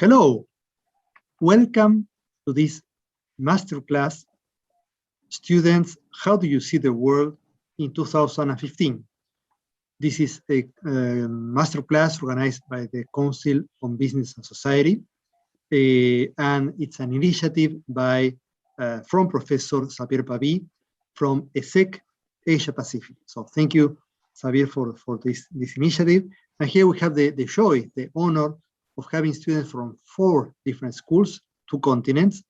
Hello, welcome to this masterclass. Students, how do you see the world in 2015? This is a masterclass organized by the Council on Business and Society, and it's an initiative by from Professor Xavier Pavie from ESSEC Asia Pacific. So thank you, Xavier, for this initiative. And here we have the joy, the honor of having students from 4 different schools, 2 continents,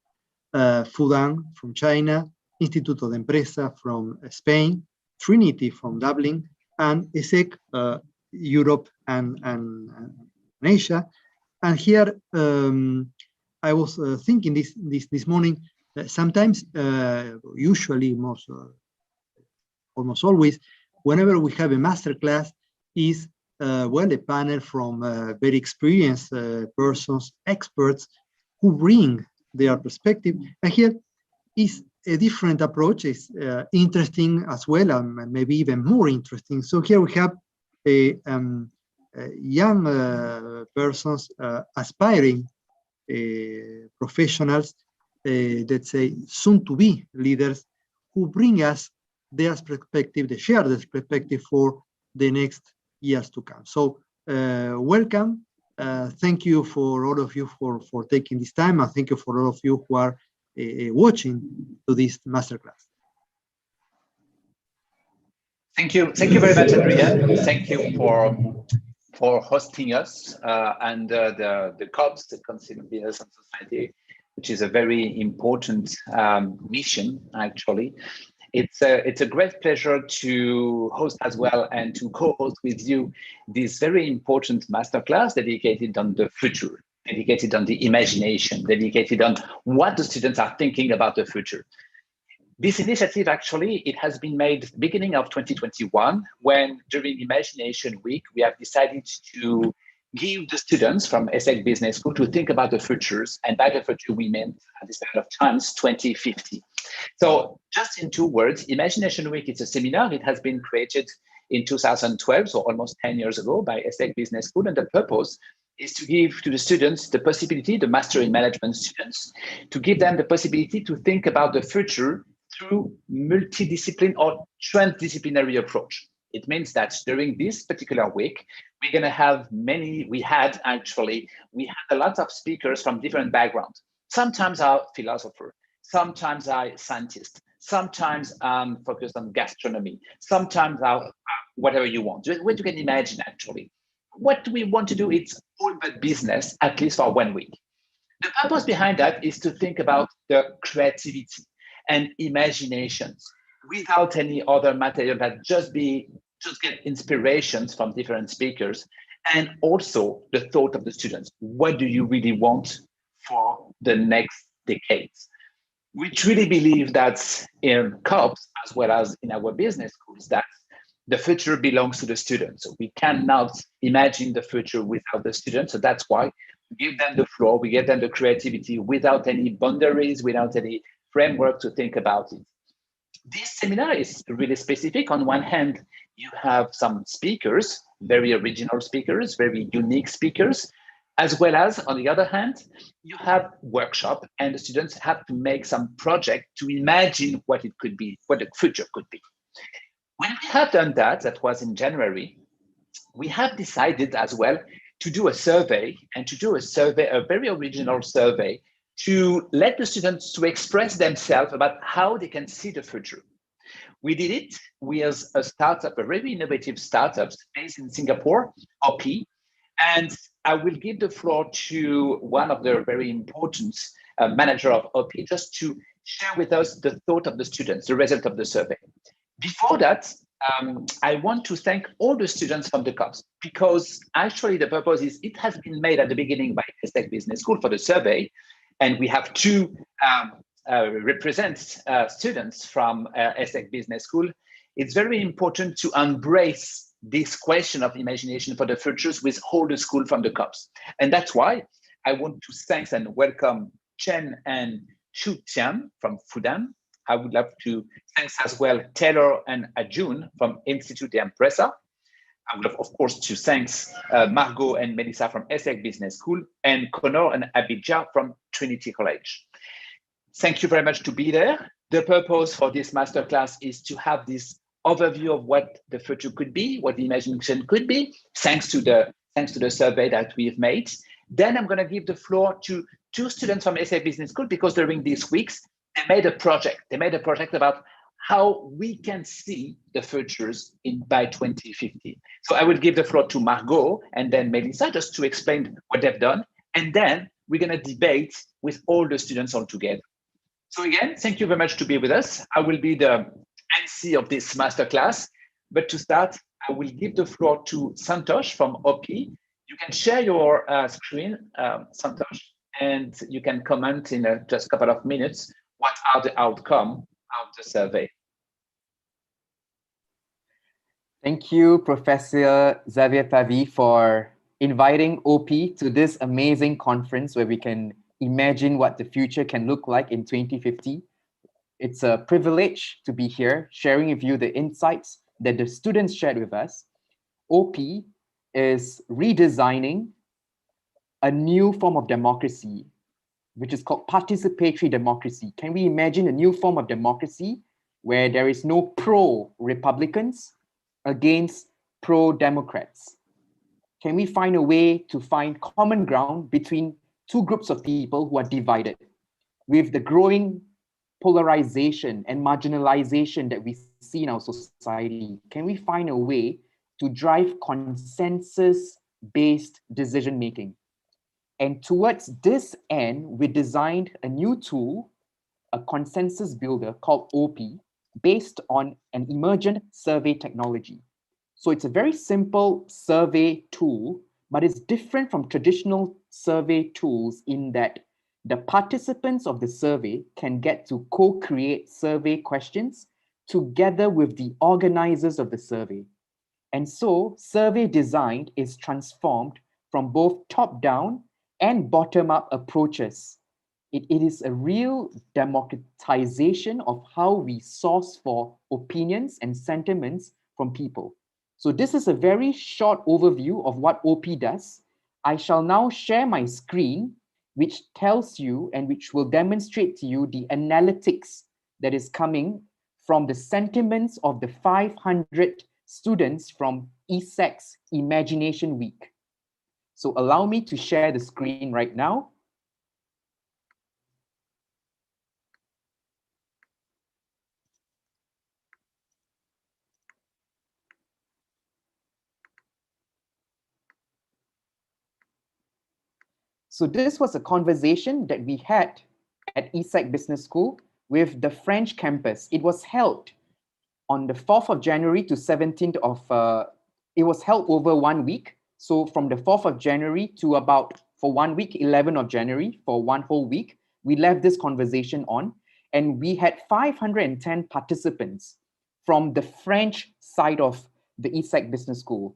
Fudan from China, Instituto de Empresa from Spain, Trinity from Dublin, and ESSEC Europe and Asia. And here I was thinking this morning, sometimes, usually almost always, whenever we have a master class, is well, a panel from very experienced persons, experts, who bring their perspective. And here is a different approach. It's interesting as well, and maybe even more interesting. So here we have a young persons, aspiring professionals, let's say soon-to-be leaders, who bring us their perspective, they share their perspective for the next years to come. So welcome. Thank you for all of you for taking this time, and thank you for all of you who are watching to this masterclass. Thank you very much, Adrian. Thank you for hosting us and the CoBS, the Council of Business and Society, which is a very important mission, actually. It's a great pleasure to host as well and to co-host with you this very important masterclass dedicated on the future, dedicated on the imagination, dedicated on what the students are thinking about the future. This initiative, actually, it has been made beginning of 2021, when during Imagination Week, we have decided to give the students from ESSEC Business School to think about the futures, and by the future we meant at this point of times 2050. So just in 2 words, Imagination Week is a seminar. It has been created in 2012, so almost 10 years ago, by ESSEC Business School, and the purpose is to give to the students the possibility, the Master in Management students, to give them the possibility to think about the future through multidiscipline or transdisciplinary approach. It means that during this particular week, we're going to have we had a lot of speakers from different backgrounds. Sometimes are philosophers, sometimes are scientists, sometimes focused on gastronomy, sometimes are whatever you want. What you can imagine, actually. What we want to do is all about business, at least for 1 week. The purpose behind that is to think about the creativity and imaginations without any other material, that just get inspirations from different speakers, and also the thought of the students. What do you really want for the next decades? We truly believe that in CoBS, as well as in our business schools, that the future belongs to the students. So we cannot imagine the future without the students. So that's why we give them the floor, we give them the creativity without any boundaries, without any framework to think about it. This seminar is really specific. On one hand, you have some speakers, very original speakers, very unique speakers, as well as, on the other hand, you have workshop, and the students have to make some project to imagine what it could be, what the future could be. When we have done that, that was in January, we have decided as well to do a survey, and to do a very original survey, to let the students to express themselves about how they can see the future. We did it with a startup, a very innovative startup based in Singapore, OPPi, and I will give the floor to one of the very important manager of OPPi, just to share with us the thought of the students, the result of the survey. Before that, I want to thank all the students from the CoBS, because actually the purpose is it has been made at the beginning by ESSEC Business School for the survey, and we have 2 students from ESSEC Business School. It's very important to embrace this question of imagination for the futures with all the school from the CoBS. And that's why I want to thank and welcome Chen and Chu Tian from Fudan. I would love to thank as well Taylor and Adrian from Instituto de Empresa. I would, of course, to thank Margot and Melissa from ESSEC Business School and Connor and Abidja from Trinity College. Thank you very much to be there. The purpose for this masterclass is to have this overview of what the future could be, what the imagination could be, thanks to the survey that we've made. Then I'm going to give the floor to two students from ESSEC Business School, because during these weeks, they made a project. They made a project about how we can see the futures by 2050. So I will give the floor to Margot and then Melissa just to explain what they've done. And then we're going to debate with all the students all together. So again, thank you very much to be with us. I will be the MC of this masterclass. But to start, I will give the floor to Santosh from OPPi. You can share your screen, Santosh, and you can comment in just a couple of minutes what are the outcome of the survey. Thank you, Professor Xavier Pavie, for inviting OPPi to this amazing conference where we can imagine what the future can look like in 2050. It's a privilege to be here, sharing with you the insights that the students shared with us. OPPi is redesigning a new form of democracy, which is called participatory democracy. Can we imagine a new form of democracy where there is no pro-Republicans against pro-Democrats? Can we find a way to find common ground between two groups of people who are divided? With the growing polarization and marginalization that we see in our society, can we find a way to drive consensus-based decision-making? And towards this end, we designed a new tool, a consensus builder called OPPi, based on an emergent survey technology. So it's a very simple survey tool, but it's different from traditional survey tools in that the participants of the survey can get to co-create survey questions together with the organizers of the survey. And so survey design is transformed from both top-down and bottom-up approaches. It is a real democratization of how we source for opinions and sentiments from people. So this is a very short overview of what OPPi does. I shall now share my screen, which tells you and which will demonstrate to you the analytics that is coming from the sentiments of the 500 students from ESSEC's Imagination Week. So allow me to share the screen right now. So this was a conversation that we had at ESSEC Business School with the French campus. It was held on the 4th of January to 17th of, it was held over 1 week. So from the 4th of January to about, for 1 week, 11th of January, for 1 whole week, we left this conversation on, and we had 510 participants from the French side of the ESSEC Business School.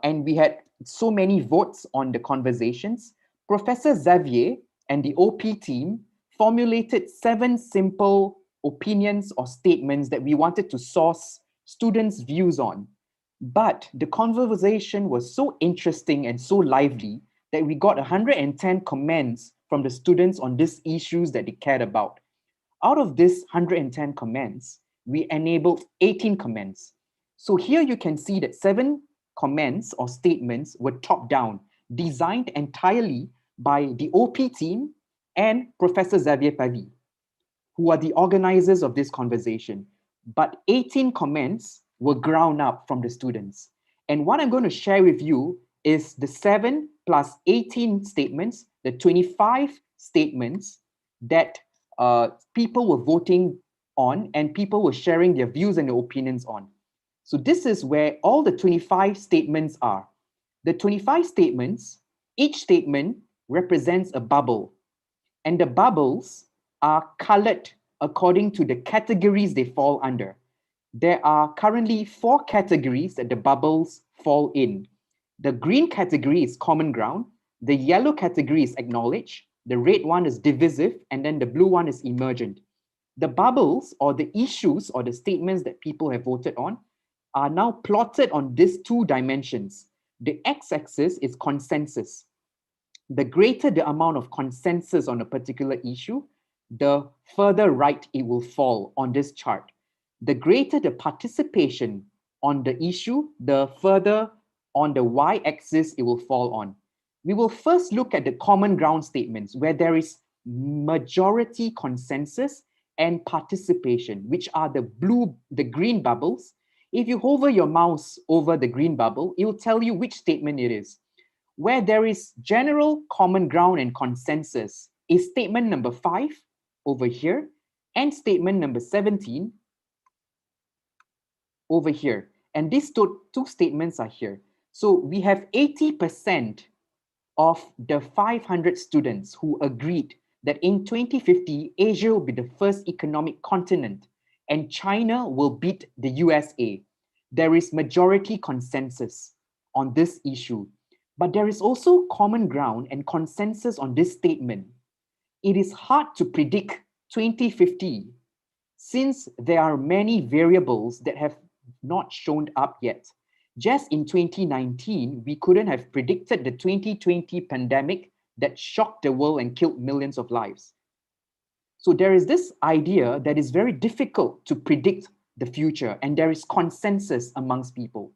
And we had so many votes on the conversations. Professor Xavier and the OPPi team formulated 7 simple opinions or statements that we wanted to source students' views on. But the conversation was so interesting and so lively that we got 110 comments from the students on these issues that they cared about. Out of this 110 comments, we enabled 18 comments. So here you can see that 7 comments or statements were top-down, designed entirely by the OPPi team and Professor Xavier Pavie, who are the organizers of this conversation. But 18 comments were ground up from the students. And what I'm going to share with you is the 7 plus 18 statements, the 25 statements that people were voting on and people were sharing their views and their opinions on. So this is where all the 25 statements are. The 25 statements, each statement represents a bubble, and the bubbles are colored according to the categories they fall under. There are currently 4 categories that the bubbles fall in. The green category is common ground, the yellow category is acknowledge, the red one is divisive, and then the blue one is emergent. The bubbles or the issues or the statements that people have voted on are now plotted on these two dimensions. The x-axis is consensus. The greater the amount of consensus on a particular issue, the further right it will fall on this chart. The greater the participation on the issue, the further on the y-axis it will fall on. We will first look at the common ground statements where there is majority consensus and participation, which are the green bubbles. If you hover your mouse over the green bubble, it will tell you which statement it is. Where there is general common ground and consensus is statement number 5 over here and statement number 17 over here. And these two statements are here. So we have 80% of the 500 students who agreed that in 2050, Asia will be the first economic continent and China will beat the USA. There is majority consensus on this issue, but there is also common ground and consensus on this statement. It is hard to predict 2050 since there are many variables that have not shown up yet. Just in 2019, we couldn't have predicted the 2020 pandemic that shocked the world and killed millions of lives. So there is this idea that is very difficult to predict the future, and there is consensus amongst people.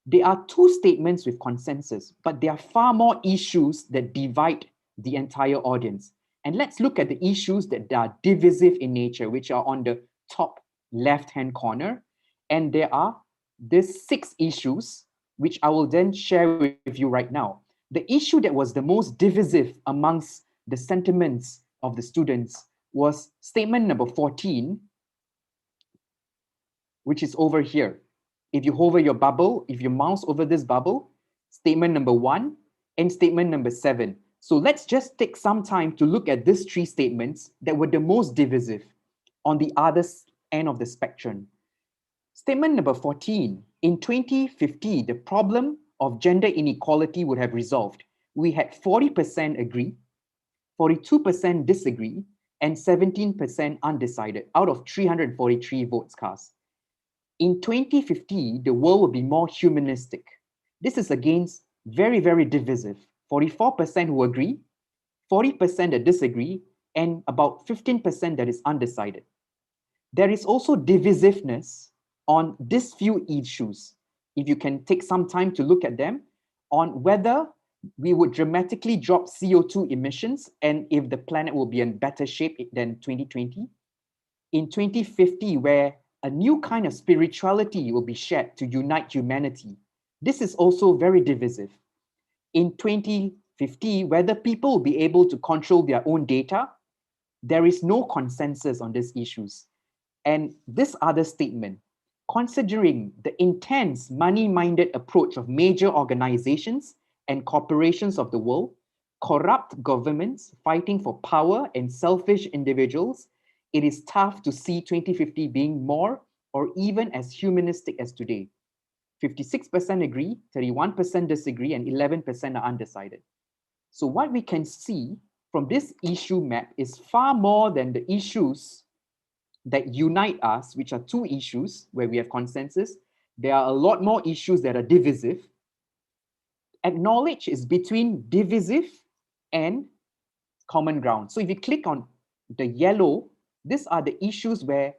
There are two statements with consensus, but there are far more issues that divide the entire audience. And let's look at the issues that are divisive in nature, which are on the top left-hand corner. And there are these 6 issues, which I will then share with you right now. The issue that was the most divisive amongst the sentiments of the students was statement number 14, which is over here. If you hover your bubble, if you mouse over this bubble, statement number 1 and statement number 7. So let's just take some time to look at these 3 statements that were the most divisive on the other end of the spectrum. Statement number 14, in 2050, the problem of gender inequality would have resolved. We had 40% agree, 42% disagree, and 17% undecided out of 343 votes cast. In 2050, the world will be more humanistic. This is against very, very divisive. 44% who agree, 40% that disagree, and about 15% that is undecided. There is also divisiveness on these few issues, if you can take some time to look at them, on whether we would dramatically drop CO2 emissions and if the planet will be in better shape than 2020. In 2050, where a new kind of spirituality will be shared to unite humanity. This is also very divisive. In 2050, whether people will be able to control their own data, there is no consensus on these issues. And this other statement, considering the intense money-minded approach of major organizations and corporations of the world, corrupt governments fighting for power and selfish individuals, it is tough to see 2050 being more or even as humanistic as today. 56% agree, 31% disagree, and 11% are undecided. So what we can see from this issue map is far more than the issues that unite us, which are 2 issues where we have consensus. There are a lot more issues that are divisive. Acknowledge is between divisive and common ground. So if you click on the yellow, these are the issues where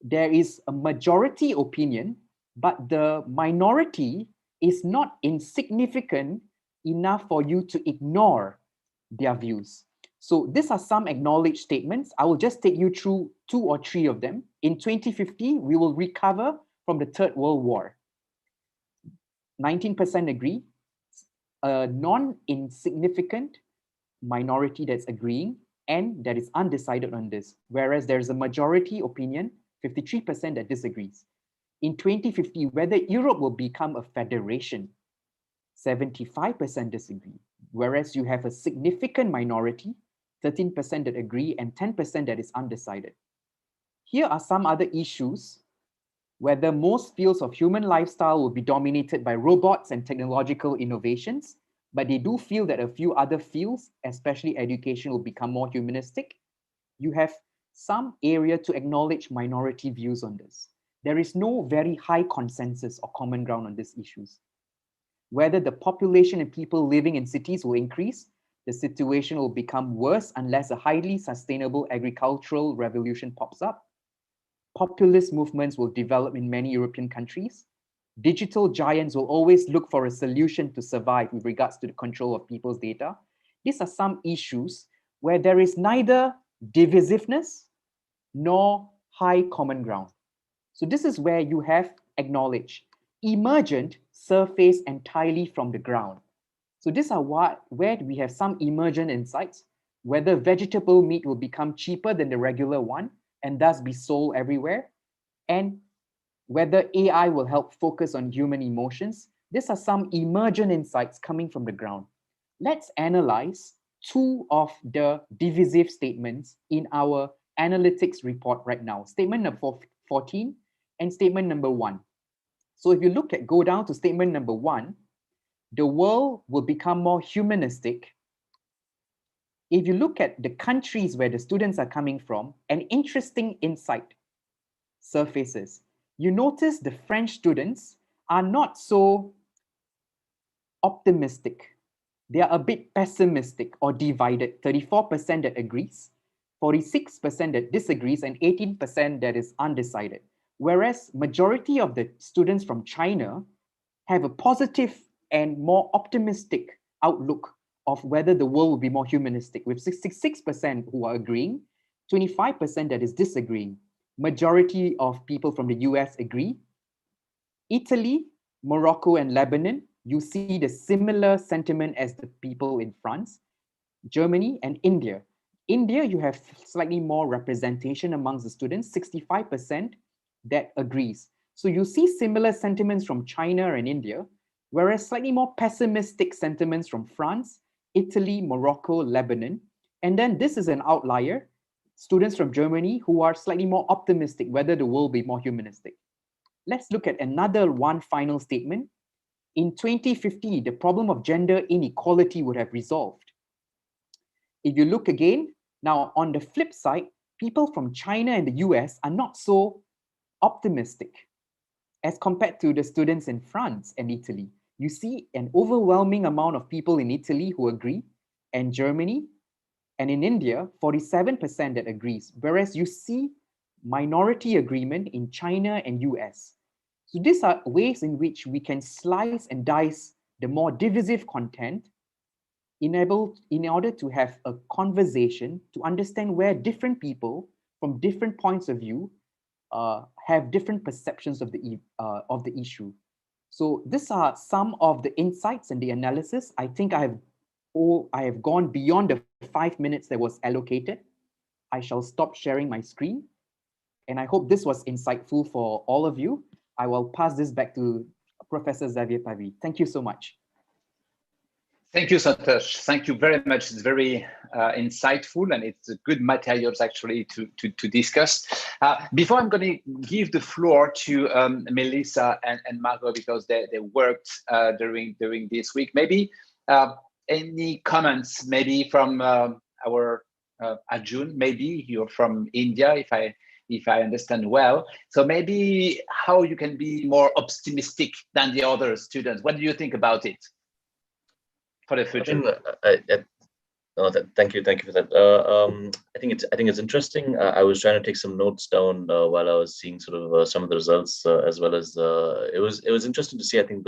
there is a majority opinion, but the minority is not insignificant enough for you to ignore their views. So these are some acknowledged statements. I will just take you through 2 or 3 of them. In 2050, we will recover from the Third World War. 19% agree, a non-insignificant minority that's agreeing, and that is undecided on this, whereas there's a majority opinion, 53% that disagrees. In 2050, whether Europe will become a federation, 75% disagree, whereas you have a significant minority, 13% that agree, and 10% that is undecided. Here are some other issues, whether most fields of human lifestyle will be dominated by robots and technological innovations, but they do feel that a few other fields, especially education, will become more humanistic. You have some area to acknowledge minority views on this. there is no very high consensus or common ground on these issues. Whether the population and people living in cities will increase, the situation will become worse unless a highly sustainable agricultural revolution pops up. Populist movements will develop in many European countries. Digital giants will always look for a solution to survive with regards to the control of people's data. These are some issues where there is neither divisiveness nor high common ground. So this is where you have acknowledged emergent surface entirely from the ground. So these are where we have some emergent insights, whether vegetable meat will become cheaper than the regular one and thus be sold everywhere, and whether AI will help focus on human emotions. These are some emergent insights coming from the ground. Let's analyze two of the divisive statements in our analytics report right now. Statement number 14 and statement number 1. So if you go down to statement number 1, the world will become more humanistic. If you look at the countries where the students are coming from, an interesting insight surfaces. You notice the French students are not so optimistic. They are a bit pessimistic or divided. 34% that agrees, 46% that disagrees, and 18% that is undecided. Whereas majority of the students from China have a positive and more optimistic outlook of whether the world will be more humanistic, with 66% who are agreeing, 25% that is disagreeing. Majority of people from the US agree. Italy, Morocco, and Lebanon, you see the similar sentiment as the people in France. Germany and India. India, you have slightly more representation amongst the students, 65% that agrees. So you see similar sentiments from China and India, whereas slightly more pessimistic sentiments from France, Italy, Morocco, Lebanon. And then this is an outlier, students from Germany who are slightly more optimistic whether the world will be more humanistic. Let's look at one final statement. In 2050, the problem of gender inequality would have resolved. If you look again, now on the flip side, people from China and the US are not so optimistic as compared to the students in France and Italy. You see an overwhelming amount of people in Italy who agree, and Germany, and in India, 47% that agrees, whereas you see minority agreement in China and US. So these are ways in which we can slice and dice the more divisive content in order to have a conversation to understand where different people from different points of view have different perceptions of the issue. So these are some of the insights and the analysis. I think I have gone beyond the 5 minutes that was allocated. I shall stop sharing my screen. And I hope this was insightful for all of you. I will pass this back to Professor Xavier Pavie. Thank you so much. Thank you, Santosh. Thank you very much. It's very insightful, and it's good materials actually to discuss. Before I'm going to give the floor to Melissa and Margot, because they worked during this week. Maybe any comments, maybe from our Arjun, maybe you're from India, if I understand well. So maybe how you can be more optimistic than the other students. What do you think about it for the future? Thank you for that. I think it's interesting. I was trying to take some notes down while I was seeing sort of some of the results, as well as it was interesting to see. I think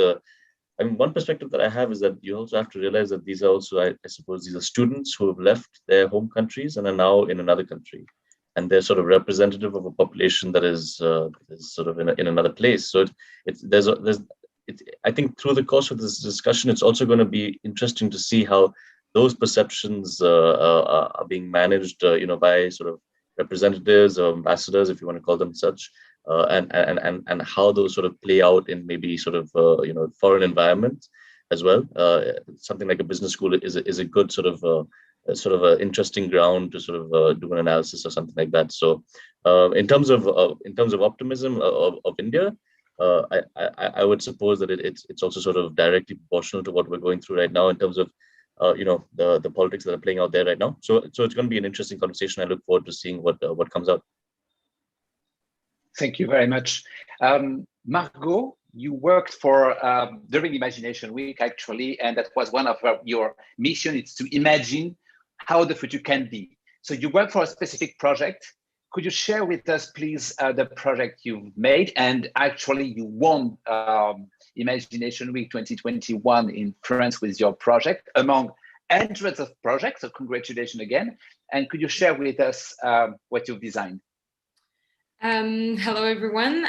one perspective that I have is that you also have to realize that these are also, I suppose, these are students who have left their home countries and are now in another country, and they're sort of representative of a population that is sort of in another place. So I think through the course of this discussion, it's also going to be interesting to see how those perceptions are being managed, by sort of representatives or ambassadors, if you want to call them such, and how those sort of play out in maybe sort of foreign environments as well. Something like a business school is a good sort of an interesting ground to sort of do an analysis or something like that. So in terms of optimism of India, I would suppose that it's also sort of directly proportional to what we're going through right now in terms of the politics that are playing out there right now. So it's going to be an interesting conversation. I look forward to seeing what comes out. Thank you very much. Margot, you worked for during Imagination Week, actually, and that was one of your mission, is to imagine how the future can be. So you work for a specific project. Could you share with us, please, the project you've made? And actually, you won Imagination Week 2021 in France with your project, among hundreds of projects, so congratulations again. And could you share with us what you've designed? Hello, everyone.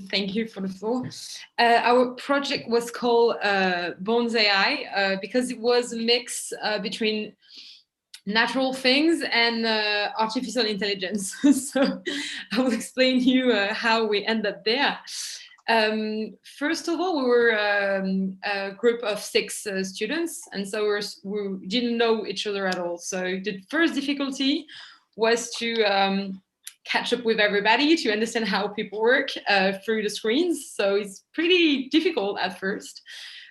Thank you for the floor. Our project was called Bones AI because it was a mix between natural things and artificial intelligence. So I will explain to you how we end up there. First of all, we were a group of 6 students, and so we didn't know each other at all. So the first difficulty was to catch up with everybody, to understand how people work through the screens. So it's pretty difficult at first,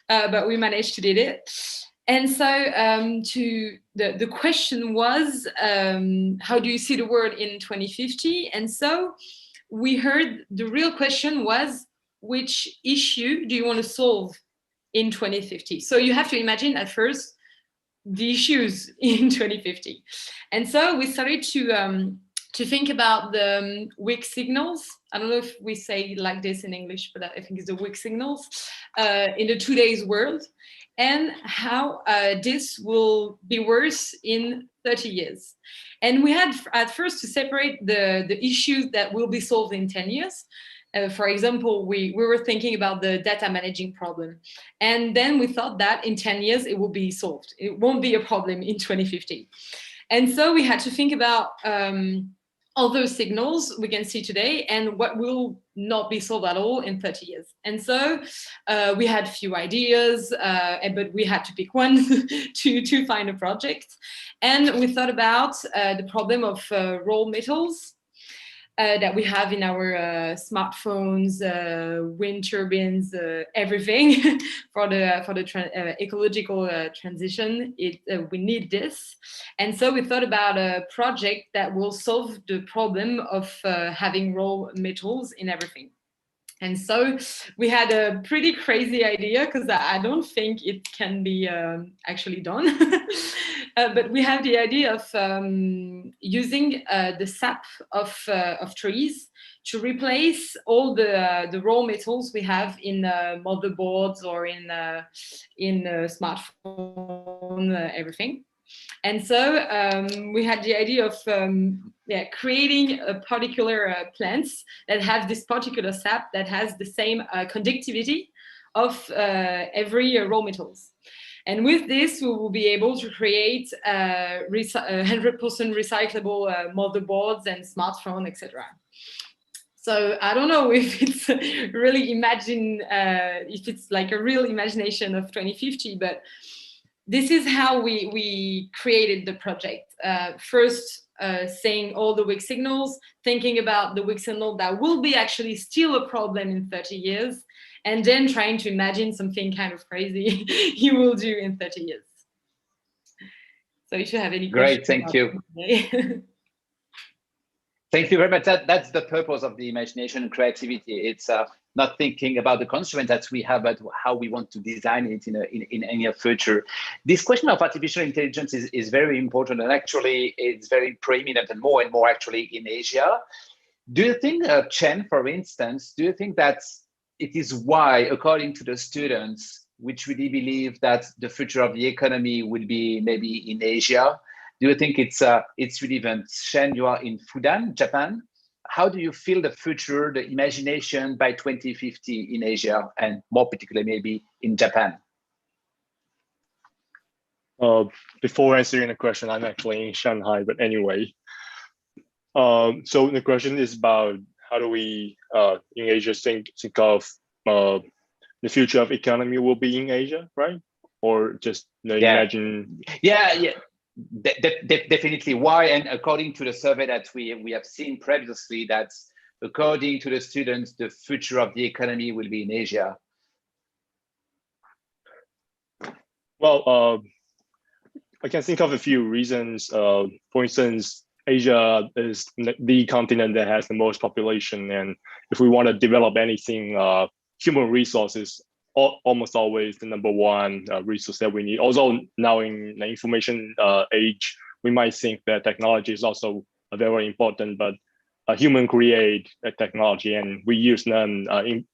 but we managed to do it. And so the question was, how do you see the world in 2050? And so we heard the real question was, which issue do you want to solve in 2050? So you have to imagine at first the issues in 2050. And so we started to think about the weak signals. I don't know if we say like this in English, but I think it's the weak signals in the today's world, and how this will be worse in 30 years. And we had at first to separate the issues that will be solved in 10 years. For example, we were thinking about the data managing problem. And then we thought that in 10 years, it will be solved. It won't be a problem in 2050. And so we had to think about all those signals we can see today and what will not be solved at all in 30 years. And so we had a few ideas, but we had to pick one to find a project. And we thought about the problem of raw metals that we have in our smartphones, wind turbines, everything for the ecological transition. We need this, and so we thought about a project that will solve the problem of having raw metals in everything. And so we had a pretty crazy idea because I don't think it can be actually done. But we have the idea of using the sap of trees to replace all the raw metals we have in motherboards or in smartphone, everything. And so we had the idea of creating a particular plants that have this particular sap that has the same conductivity of every raw metals. And with this, we will be able to create 100% recyclable motherboards and smartphones, etc. So I don't know if it's really if it's like a real imagination of 2050, but this is how we created the project. First, saying all the weak signals, thinking about the weak signal that will be actually still a problem in 30 years, and then trying to imagine something kind of crazy you will do in 30 years. So if you have any questions. Great, thank you. Thank you very much. That's the purpose of the imagination and creativity. It's not thinking about the constraints that we have, but how we want to design it in any future. This question of artificial intelligence is very important, and actually it's very preeminent and more actually in Asia. Do you think, Chen, for instance, do you think that it is why, according to the students, which really believe that the future of the economy will be maybe in Asia? Do you think it's relevant? Chen, you are in Fudan, Japan. How do you feel the future, the imagination by 2050 in Asia, and more particularly maybe in Japan? Before answering the question, I'm actually in Shanghai, but anyway. So the question is about how do we in Asia think of the future of economy will be in Asia, right? Or just imagine? Yeah. Definitely. Why? And according to the survey that we have seen previously, that according to the students, the future of the economy will be in Asia. Well, I can think of a few reasons. For instance, Asia is the continent that has the most population, and if we want to develop anything, human resources almost always the number one resource that we need. Also, now in the information age, we might think that technology is also very important, but human create technology, and we use them and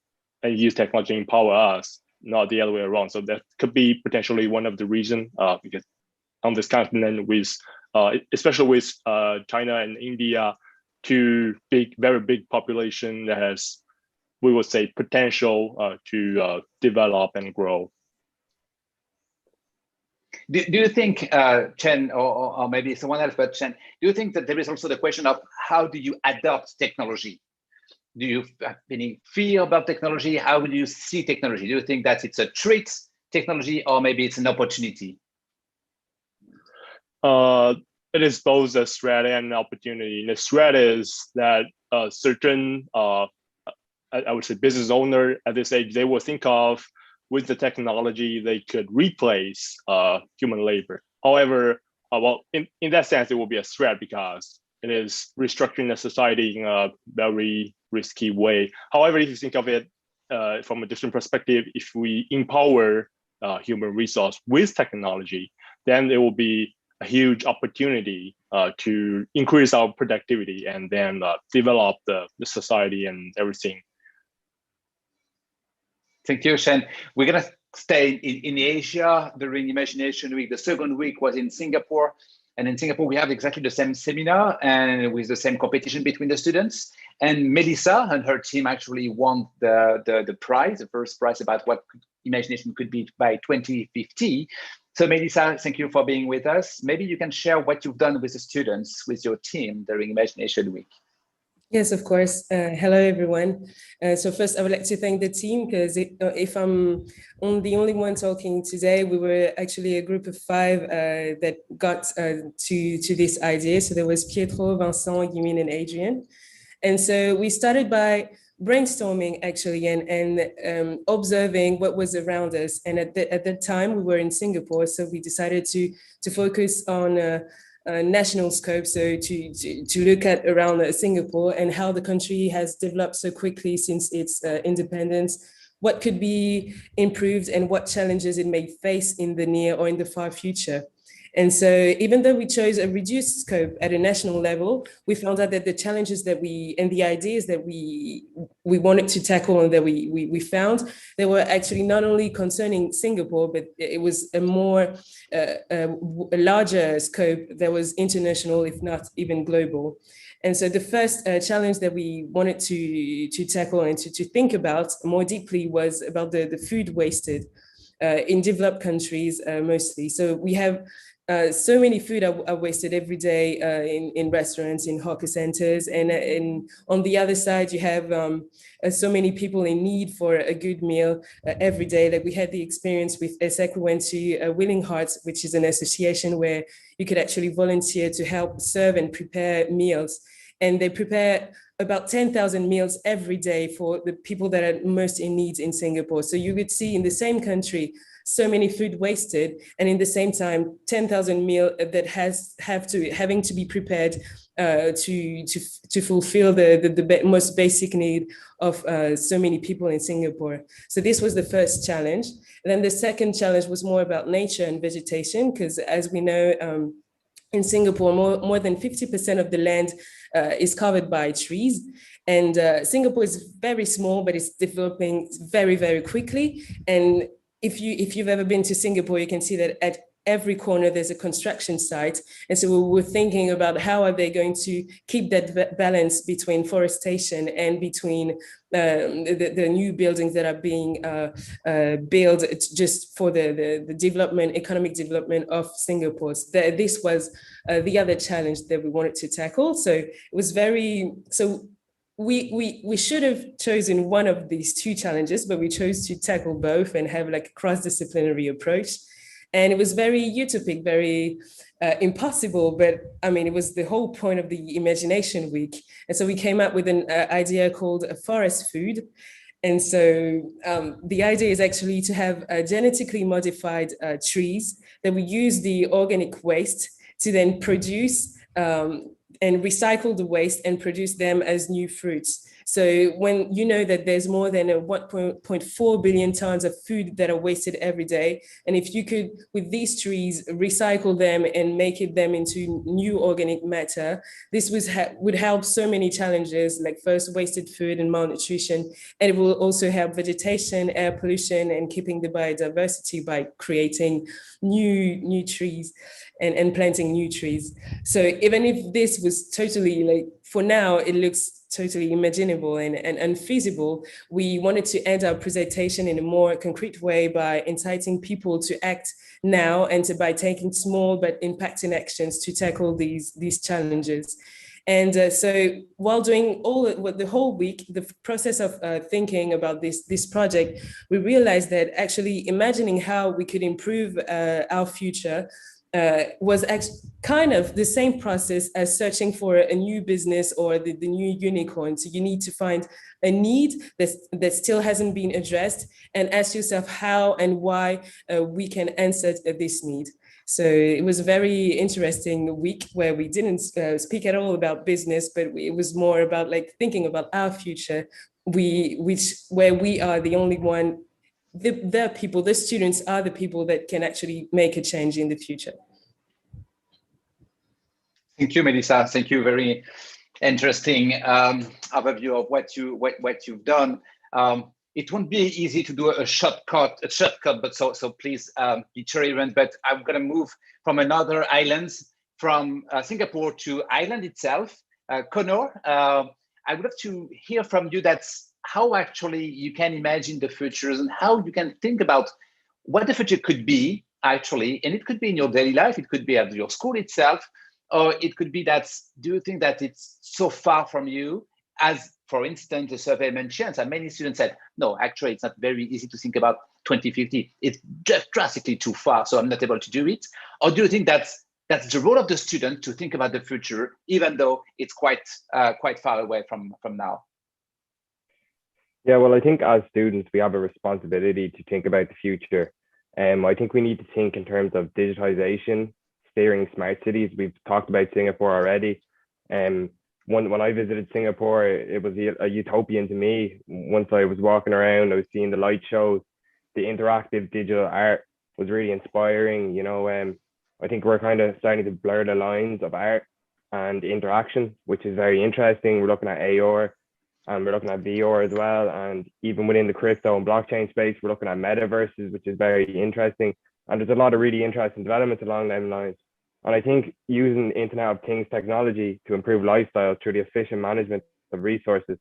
use technology to empower us, not the other way around. So that could be potentially one of the reasons, because on this continent, with especially with China and India, two very big population that has, we would say, potential to develop and grow. Do you think, Chen, or maybe someone else, but Chen, do you think that there is also the question of how do you adopt technology? Do you have any fear about technology? How do you see technology? Do you think that it's a threat, technology, or maybe it's an opportunity? It is both a threat and an opportunity. The threat is that certain, I would say, business owner at this age, they will think of with the technology, they could replace human labor. However, well, in that sense, it will be a threat because it is restructuring the society in a very risky way. However, if you think of it from a different perspective, if we empower human resource with technology, then it will be a huge opportunity to increase our productivity and then develop the society and everything. Thank you, Shen. We're going to stay in Asia during Imagination Week. The second week was in Singapore. And in Singapore, we have exactly the same seminar and with the same competition between the students. And Melissa and her team actually won the prize, the first prize about what imagination could be by 2050. So Melissa, thank you for being with us. Maybe you can share what you've done with the students, with your team during Imagination Week. Yes, of course. Hello, everyone. So first, I would like to thank the team because if I'm the only one talking today, we were actually a group of 5 that got to this idea. So there was Pietro, Vincent, Yimin, and Adrian. And so we started by brainstorming actually and observing what was around us. And at that time, we were in Singapore, so we decided to focus on national scope, so to look at around Singapore and how the country has developed so quickly since its independence, what could be improved and what challenges it may face in the near or in the far future. And so even though we chose a reduced scope at a national level, we found out that the challenges that and the ideas that we wanted to tackle and that we found, they were actually not only concerning Singapore, but it was a more a larger scope that was international, if not even global. And so the first challenge that we wanted to tackle and to think about more deeply was about the food wasted in developed countries mostly. So we have so many food are wasted every day in restaurants, in hawker centers, and on the other side you have so many people in need for a good meal every day. Like we had the experience with ESSEC. We went to Willing Hearts, which is an association where you could actually volunteer to help serve and prepare meals, and they prepare about 10,000 meals every day for the people that are most in need in Singapore. So you could see in the same country so many food wasted, and in the same time 10,000 meals that having to be prepared to fulfill the most basic need of so many people in Singapore. So this was the first challenge. And then the second challenge was more about nature and vegetation, because as we know, in Singapore, more than 50% of the land is covered by trees. And Singapore is very small, but it's developing very, very quickly. And if you've ever been to Singapore, you can see that at every corner there's a construction site. And so we were thinking about how are they going to keep that balance between forestation and between the new buildings that are being built just for the development, economic development of Singapore. So this was the other challenge that we wanted to tackle. So it was we should have chosen one of these two challenges, but we chose to tackle both and have like a cross-disciplinary approach. And it was very utopic, very impossible, but I mean, it was the whole point of the Imagination Week. And so we came up with an idea called a forest food. And so the idea is actually to have genetically modified trees that we use the organic waste to then produce and recycle the waste and produce them as new fruits. So when you know that there's more than 1.4 billion tons of food that are wasted every day, and if you could, with these trees, recycle them and make them into new organic matter, this would help so many challenges, like first wasted food and malnutrition, and it will also help vegetation, air pollution, and keeping the biodiversity by creating new trees and planting new trees. So even if this was totally, like, for now, it looks totally imaginable and unfeasible, we wanted to end our presentation in a more concrete way by inciting people to act now and by taking small but impacting actions to tackle these challenges. And so while doing the whole week, the process of thinking about this project, we realized that actually imagining how we could improve our future was kind of the same process as searching for a new business or the new unicorn. So you need to find a need that still hasn't been addressed and ask yourself how and why we can answer this need. So it was a very interesting week where we didn't speak at all about business, but it was more about like thinking about our future, where we are the only one. The students are the people that can actually make a change in the future. Thank you, Melissa. Thank you. Very interesting overview of what you've done. It won't be easy to do a shortcut, but so please be tolerant. But I'm going to move from another island, from Singapore to Ireland itself. Connor, I would love to hear from you. That's how actually you can imagine the futures and how you can think about what the future could be actually. And it could be in your daily life, it could be at your school itself, or it could be that, do you think that it's so far from you? As, for instance, the survey mentions, and many students said, no, actually, it's not very easy to think about 2050. It's just drastically too far, so I'm not able to do it. Or do you think that's the role of the student to think about the future, even though it's quite far away from now? Yeah, well, I think as students, we have a responsibility to think about the future. I think we need to think in terms of digitization, steering smart cities. We've talked about Singapore already. When I visited Singapore, it was a utopian to me. Once I was walking around, I was seeing the light shows, the interactive digital art was really inspiring. You know, I think we're kind of starting to blur the lines of art and interaction, which is very interesting. We're looking at AR and we're looking at VR as well. And even within the crypto and blockchain space, we're looking at metaverses, which is very interesting. And there's a lot of really interesting developments along them lines. And I think using Internet of Things technology to improve lifestyle through the efficient management of resources,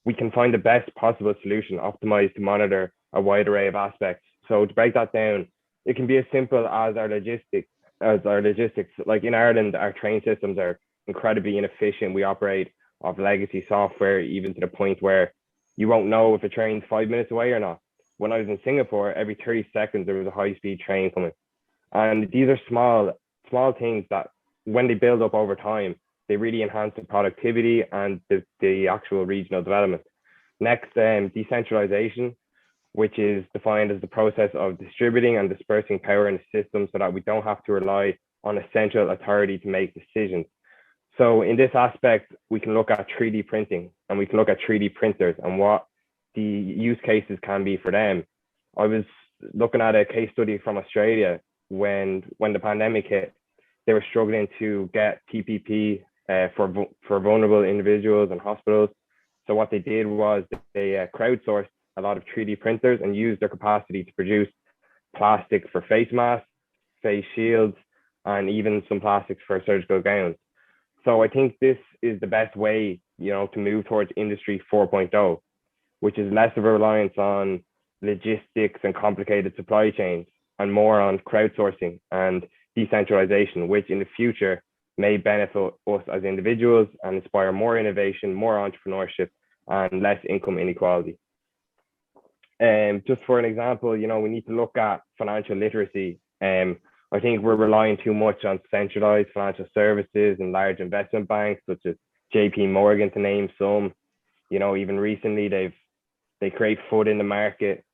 we can find the best possible solution optimized to monitor a wide array of aspects. So to break that down, it can be as simple as our logistics. Like in Ireland, our train systems are incredibly inefficient. We operate off legacy software, even to the point where you won't know if a train's 5 minutes away or not. When I was in Singapore, every 30 seconds, there was a high-speed train coming. And these are small things that when they build up over time, they really enhance the productivity and the actual regional development. Next, decentralization, which is defined as the process of distributing and dispersing power in the system so that we don't have to rely on a central authority to make decisions. So in this aspect, we can look at 3D printing and we can look at 3D printers and what the use cases can be for them. I was looking at a case study from Australia when the pandemic hit. They were struggling to get PPE for vulnerable individuals and hospitals. So what they did was they crowdsourced a lot of 3D printers and used their capacity to produce plastic for face masks, face shields, and even some plastics for surgical gowns. So I think this is the best way, you know, to move towards Industry 4.0, which is less of a reliance on logistics and complicated supply chains and more on crowdsourcing and decentralization, which in the future may benefit us as individuals and inspire more innovation, more entrepreneurship, and less income inequality. Just for an example, you know, we need to look at financial literacy. I think we're relying too much on centralized financial services and large investment banks such as JP Morgan, to name some. You know, even recently they create FUD in the market,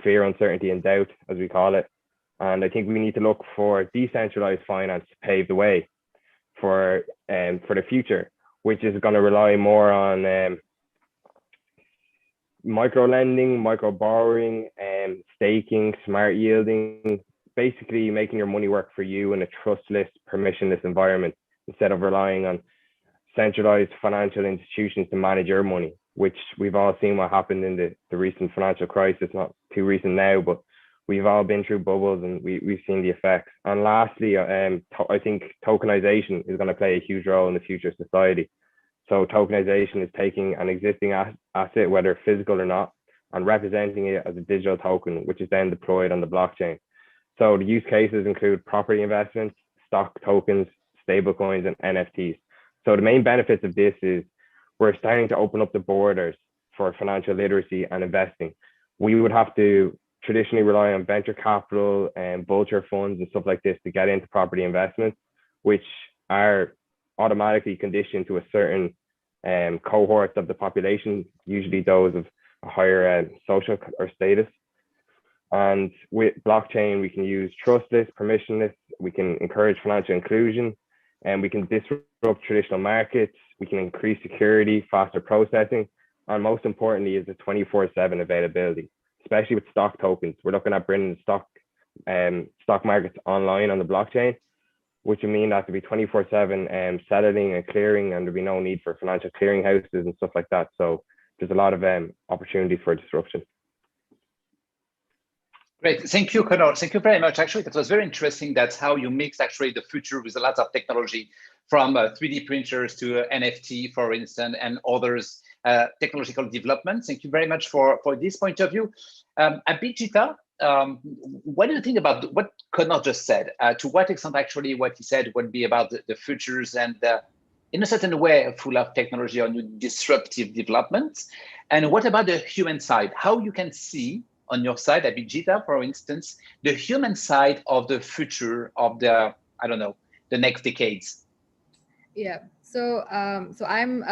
fear, uncertainty, and doubt, as we call it. And I think we need to look for decentralized finance to pave the way. for the future, which is going to rely more on micro lending, micro borrowing, staking, smart yielding, basically making your money work for you in a trustless, permissionless environment instead of relying on centralized financial institutions to manage your money, which we've all seen what happened in the recent financial crisis, not too recent now, but we've all been through bubbles and we've seen the effects. And lastly, I think tokenization is going to play a huge role in the future of society. So tokenization is taking an existing asset, whether physical or not, and representing it as a digital token, which is then deployed on the blockchain. So the use cases include property investments, stock tokens, stable coins, and NFTs. So the main benefits of this is we're starting to open up the borders for financial literacy and investing. We would have to traditionally rely on venture capital and vulture funds and stuff like this to get into property investments, which are automatically conditioned to a certain cohort of the population, usually those of a higher social or status. And with blockchain, we can use trustless, permissionless, we can encourage financial inclusion, and we can disrupt traditional markets, we can increase security, faster processing, and most importantly is the 24/7 availability, especially with stock tokens. We're looking at bringing stock markets online on the blockchain, which would mean that to be 24/7 settling and clearing, and there'd be no need for financial clearing houses and stuff like that. So there's a lot of opportunity for disruption. Great, thank you, Conor. Thank you very much. Actually, that was very interesting. That's how you mix actually the future with a lot of technology, from 3D printers to NFT, for instance, and others technological development. Thank you very much for this point of view. Abhijita, what do you think about what Conor just said? To what extent actually what he said would be about the futures and in a certain way full of technology or new disruptive developments? And what about the human side? How you can see on your side, Abhijita, for instance, the human side of the future of the, I don't know, the next decades? Yeah. So I'm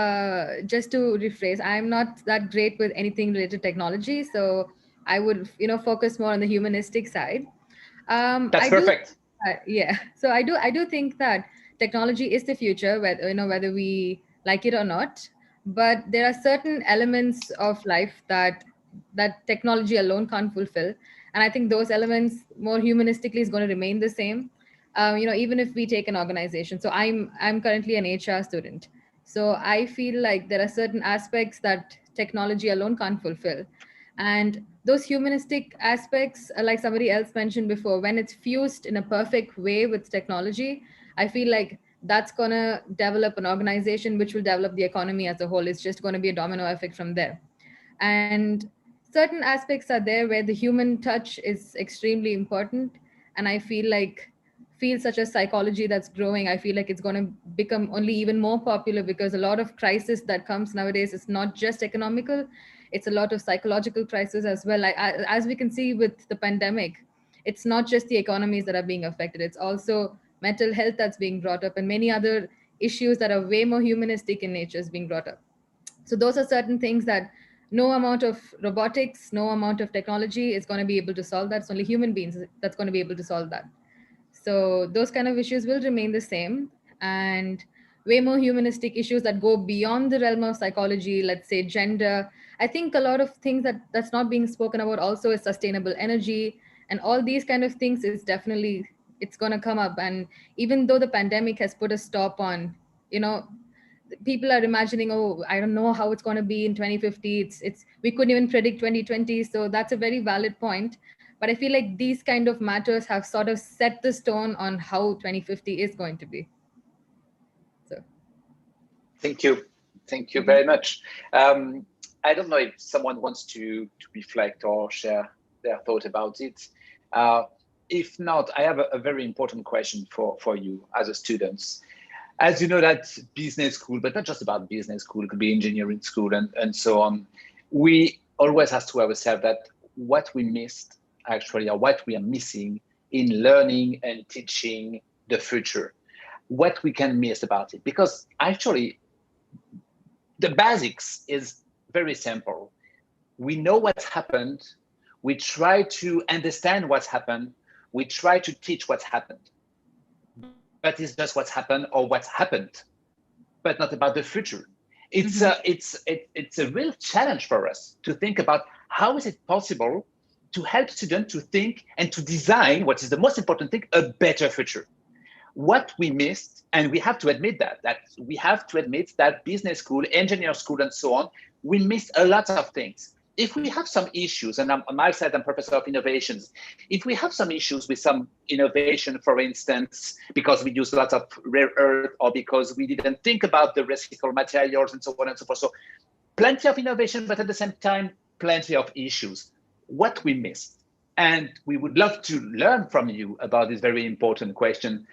just to rephrase, I'm not that great with anything related to technology. So I would, focus more on the humanistic side. That's perfect. Yeah. So I do think that technology is the future, whether we like it or not. But there are certain elements of life that technology alone can't fulfill, and I think those elements more humanistically is going to remain the same. Even if we take an organization. So I'm currently an HR student. So I feel like there are certain aspects that technology alone can't fulfill. And those humanistic aspects, like somebody else mentioned before, when it's fused in a perfect way with technology, I feel like that's going to develop an organization which will develop the economy as a whole. It's just going to be a domino effect from there. And certain aspects are there where the human touch is extremely important. And I feel like fields such as psychology that's growing, I feel like it's going to become only even more popular, because a lot of crisis that comes nowadays is not just economical, it's a lot of psychological crisis as well. As we can see with the pandemic, it's not just the economies that are being affected, it's also mental health that's being brought up, and many other issues that are way more humanistic in nature is being brought up. So those are certain things that no amount of robotics, no amount of technology is going to be able to solve that. It's only human beings that's going to be able to solve that. So those kind of issues will remain the same, and way more humanistic issues that go beyond the realm of psychology, let's say gender. I think a lot of things that's not being spoken about also is sustainable energy, and all these kind of things is definitely, it's going to come up. And even though the pandemic has put a stop on, people are imagining, oh, I don't know how it's going to be in 2050. It's we couldn't even predict 2020. So that's a very valid point. But I feel like these kind of matters have sort of set the stone on how 2050 is going to be. So, thank you very much. I don't know if someone wants to reflect or share their thought about it. If not, I have a very important question for you as a students. As you know, that business school, but not just about business school, it could be engineering school and so on. We always ask to ourselves that what we missed actually, or what we are missing in learning and teaching the future, what we can miss about it. Because actually, the basics is very simple. We know what's happened. We try to understand what's happened. We try to teach what's happened. but it's just what's happened or what's happened, but not about the future. It's a real challenge for us to think about how is it possible to help students to think and to design, what is the most important thing, a better future. What we missed, and we have to admit that business school, engineer school, and so on, we missed a lot of things. If we have some issues, and on my side, I'm professor of innovations, if we have some issues with some innovation, for instance, because we use lots of rare earth or because we didn't think about the recycled materials and so on and so forth. So plenty of innovation, but at the same time, plenty of issues. What we missed. And we would love to learn from you about this very important question.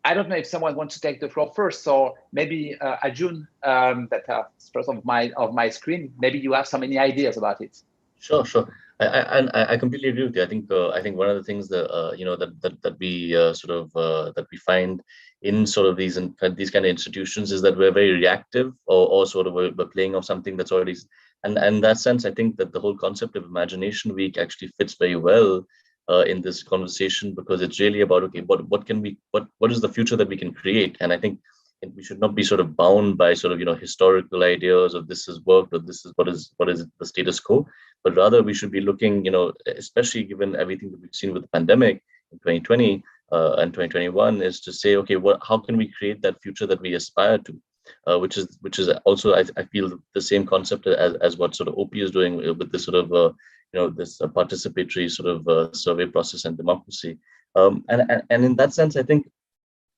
I don't know if someone wants to take the floor first, or maybe Adrian, that's first of my screen. Maybe you have so many ideas about it. Sure. I completely agree with you. I think one of the things that that we that we find in sort of these kind of institutions is that we're very reactive, or sort of we're playing off something that's already. And in that sense, I think that the whole concept of Imagination Week actually fits very well in this conversation, because it's really about, okay, what is the future that we can create? And I think we should not be sort of bound by sort of historical ideas of this has worked or this is what is the status quo, but rather we should be looking, especially given everything that we've seen with the pandemic in 2020 and 2021, is to say, okay, how can we create that future that we aspire to? Which is also, I feel, the same concept as what sort of OPPi is doing with this sort of this participatory sort of survey process and democracy. And in that sense, I think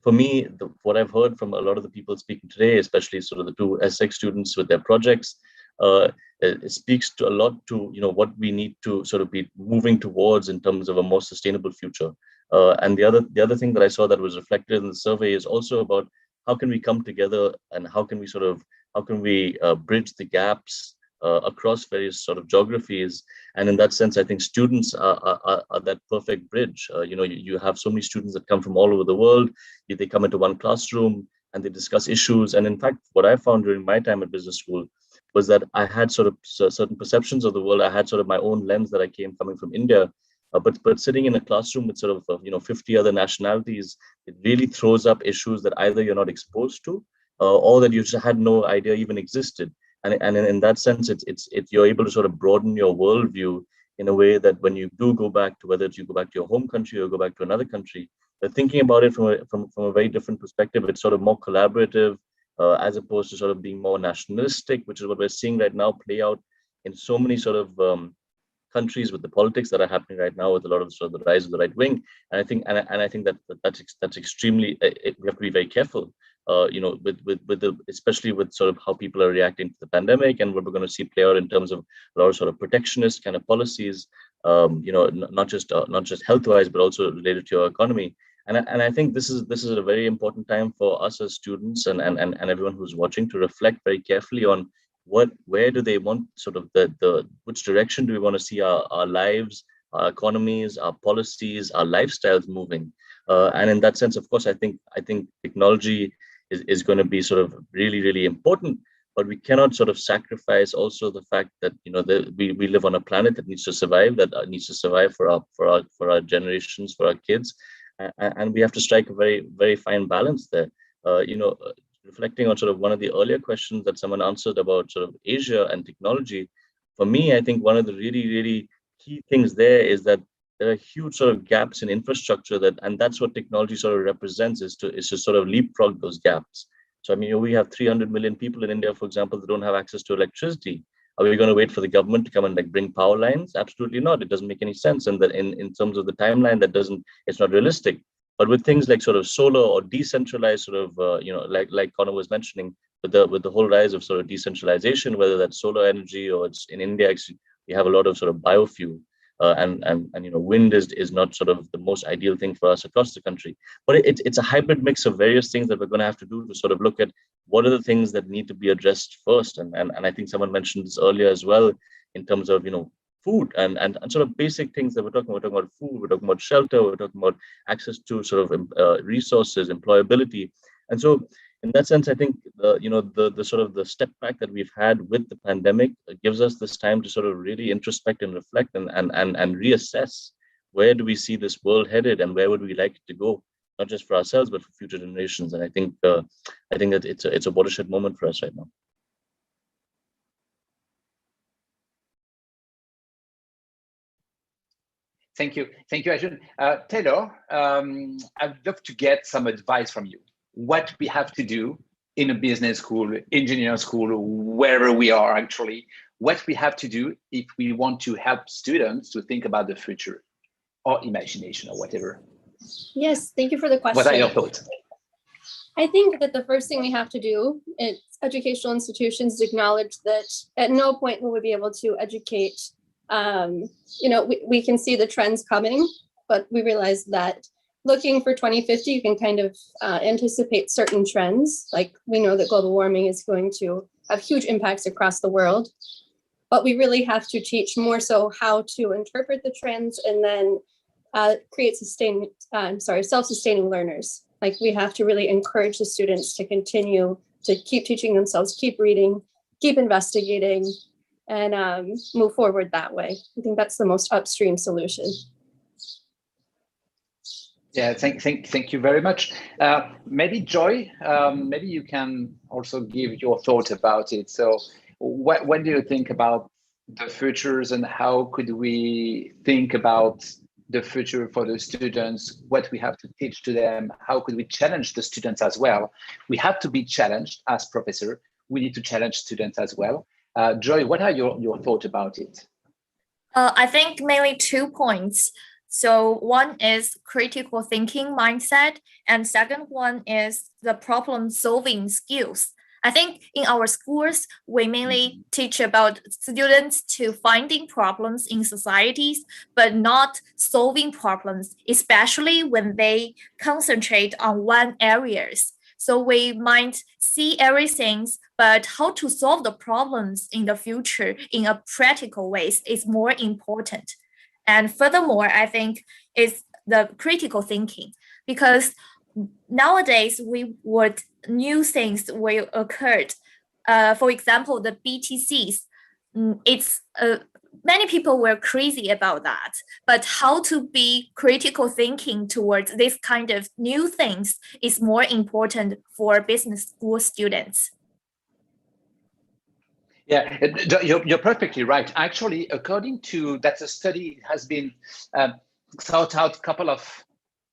for me, what I've heard from a lot of the people speaking today, especially sort of the two ESSEC students with their projects, it speaks to a lot to what we need to sort of be moving towards in terms of a more sustainable future. And the other thing that I saw that was reflected in the survey is also about how can we come together and how can we bridge the gaps across various sort of geographies. And in that sense, I think students are that perfect bridge. You have so many students that come from all over the world. They come into one classroom and they discuss issues. And in fact, what I found during my time at business school was that I had sort of certain perceptions of the world. I had sort of my own lens that I came coming from India. But sitting in a classroom with sort of 50 other nationalities, it really throws up issues that either you're not exposed to, or that you just had no idea even existed. And in that sense, it's you're able to sort of broaden your worldview in a way that when you do go back to, whether you go back to your home country or go back to another country, but thinking about it from a very different perspective. It's sort of more collaborative, as opposed to sort of being more nationalistic, which is what we're seeing right now play out in so many sort of countries with the politics that are happening right now, with a lot of sort of the rise of the right wing. And I think that's extremely, we have to be very careful, especially with sort of how people are reacting to the pandemic, and what we're going to see play out in terms of a lot of sort of protectionist kind of policies, not just health-wise, but also related to your economy. And I think this is a very important time for us as students and everyone who's watching to reflect very carefully on where do they want sort of which direction do we want to see our lives, our economies, our policies, our lifestyles moving. And in that sense, of course, I think technology is going to be sort of really, really important, but we cannot sort of sacrifice also the fact that we live on a planet that needs to survive, for our generations, for our kids, and we have to strike a very, very fine balance there. Reflecting on sort of one of the earlier questions that someone answered about sort of Asia and technology, for me, I think one of the really, really key things there is that there are huge sort of gaps in infrastructure and that's what technology sort of represents, is to sort of leapfrog those gaps. So, I mean, we have 300 million people in India, for example, that don't have access to electricity. Are we going to wait for the government to come and bring power lines? Absolutely not. It doesn't make any sense. And that in terms of the timeline, it's not realistic. But with things like sort of solar or decentralized sort of, like Connor was mentioning, with the whole rise of sort of decentralization, whether that's solar energy or it's in India, actually, we have a lot of sort of biofuel. And wind is not sort of the most ideal thing for us across the country. But it's a hybrid mix of various things that we're going to have to do to sort of look at what are the things that need to be addressed first. And I think someone mentioned this earlier as well, in terms of, food and sort of basic things that we're talking about. We're talking about food, we're talking about shelter, we're talking about access to sort of resources, employability. And so in that sense, I think the sort of the step back that we've had with the pandemic gives us this time to sort of really introspect and reflect and reassess where do we see this world headed and where would we like it to go. not just for ourselves, but for future generations. And I think that it's a watershed moment for us right now. Thank you, Adrian. Taylor, I'd love to get some advice from you. What we have to do in a business school, engineering school, wherever we are actually, what we have to do if we want to help students to think about the future or imagination or whatever. Yes, thank you for the question. What are your thoughts? I think that the first thing we have to do is educational institutions acknowledge that at no point will we be able to educate. We can see the trends coming, but we realize that looking for 2050, you can kind of anticipate certain trends. Like we know that global warming is going to have huge impacts across the world, but we really have to teach more so how to interpret the trends and then create self-sustaining learners. Like we have to really encourage the students to continue to keep teaching themselves, keep reading, keep investigating, and move forward that way. I think that's the most upstream solution. Yeah, thank you very much. Maybe Joy, maybe you can also give your thought about it. So what do you think about the futures and how could we think about the future for the students, what we have to teach to them, how could we challenge the students as well? We have to be challenged as professor. We need to challenge students as well. Joy, what are your thoughts about it? I think mainly 2 points. So one is critical thinking mindset, and second one is the problem solving skills. I think in our schools, we mainly teach about students to finding problems in societies, but not solving problems, especially when they concentrate on one areas. So we might see everything, but how to solve the problems in the future in a practical ways is more important. And furthermore, I think is the critical thinking, because nowadays new things will occur. For example, the BTCs, many people were crazy about that, but how to be critical thinking towards this kind of new things is more important for business school students. Yeah, you're perfectly right. Actually, according to that's a study has been sought out a couple of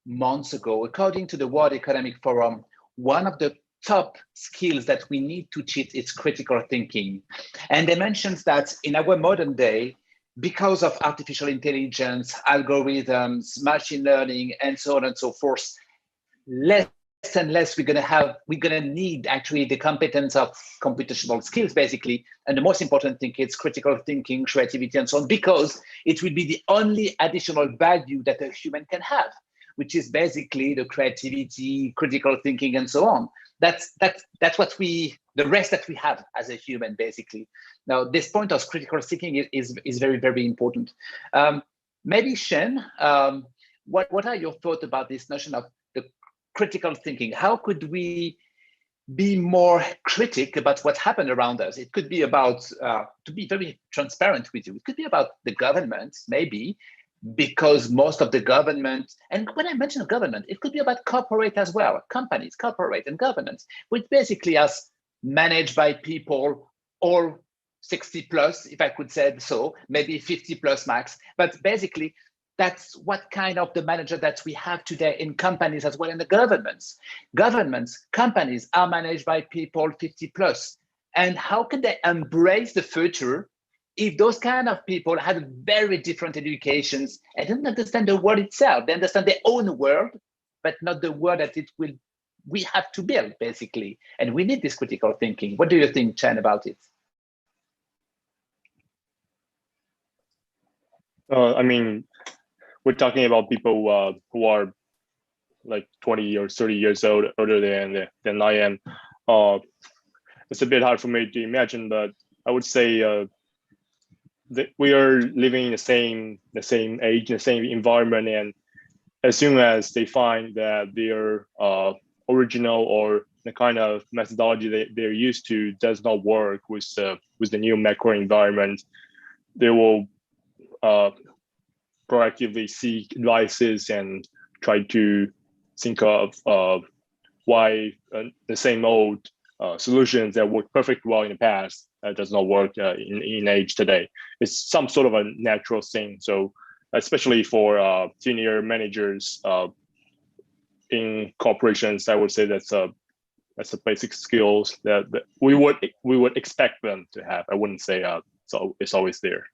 months ago. According to the World Economic Forum, one of the top skills that we need to teach is critical thinking. And they mentioned that in our modern day, because of artificial intelligence, algorithms, machine learning, and so on and so forth, less and less we're gonna need actually the competence of computational skills basically, and the most important thing is critical thinking, creativity, and so on, because it will be the only additional value that a human can have, which is basically the creativity, critical thinking, and so on. That's what the rest that we have as a human basically. Now this point of critical thinking is very, very important. Maybe Shen, what are your thoughts about this notion of the critical thinking? How could we be more critic about what happened around us? It could be about, to be very transparent with you, it could be about the government, maybe, because most of the government, and when I mention government, it could be about corporate as well, companies, corporate and governance, which basically is managed by people or 60 plus, if I could say so, maybe 50 plus max, but basically that's what kind of the manager that we have today in companies as well in the governments. Companies are managed by people 50 plus. And how can they embrace the future if those kind of people have very different educations and don't understand the world itself? They understand their own world, but not the world that we have to build basically. And we need this critical thinking. What do you think, Chen, about it? I mean, we're talking about people who are like 20 or 30 years old, older than I am. It's a bit hard for me to imagine, but I would say that we are living in the same age, the same environment, and as soon as they find that their original or the kind of methodology they're used to does not work with the new macro environment, they will proactively seek advices and try to think of why the same old solutions that worked perfectly well in the past does not work in age today. It's some sort of a natural thing. So especially for senior managers in corporations, I would say that's a basic skills that we would expect them to have. I wouldn't say so it's always there.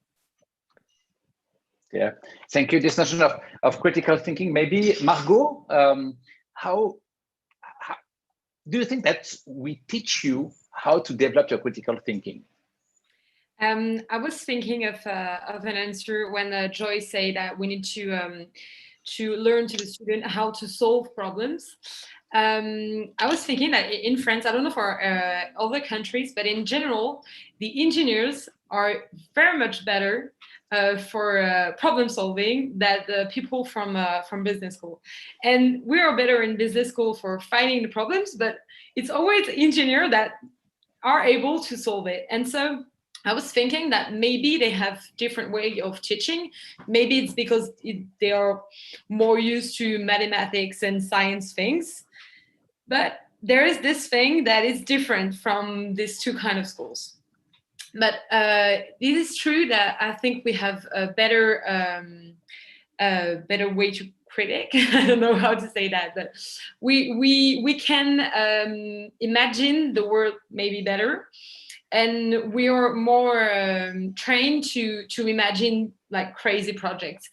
Yeah, thank you. This notion of critical thinking, maybe Margot, how do you think that we teach you how to develop your critical thinking? I was thinking of an answer when Joy said that we need to learn to the student how to solve problems. I was thinking that in France, I don't know for other countries, but in general, the engineers are very much better for problem solving than the people from business school. And we are better in business school for finding the problems, but it's always engineers that are able to solve it. And so I was thinking that maybe they have different way of teaching. Maybe it's because they are more used to mathematics and science things. But there is this thing that is different from these two kind of schools. But it is true that I think we have a better way to critic. I don't know how to say that, but we can imagine the world maybe better. And we are more trained to imagine like crazy projects,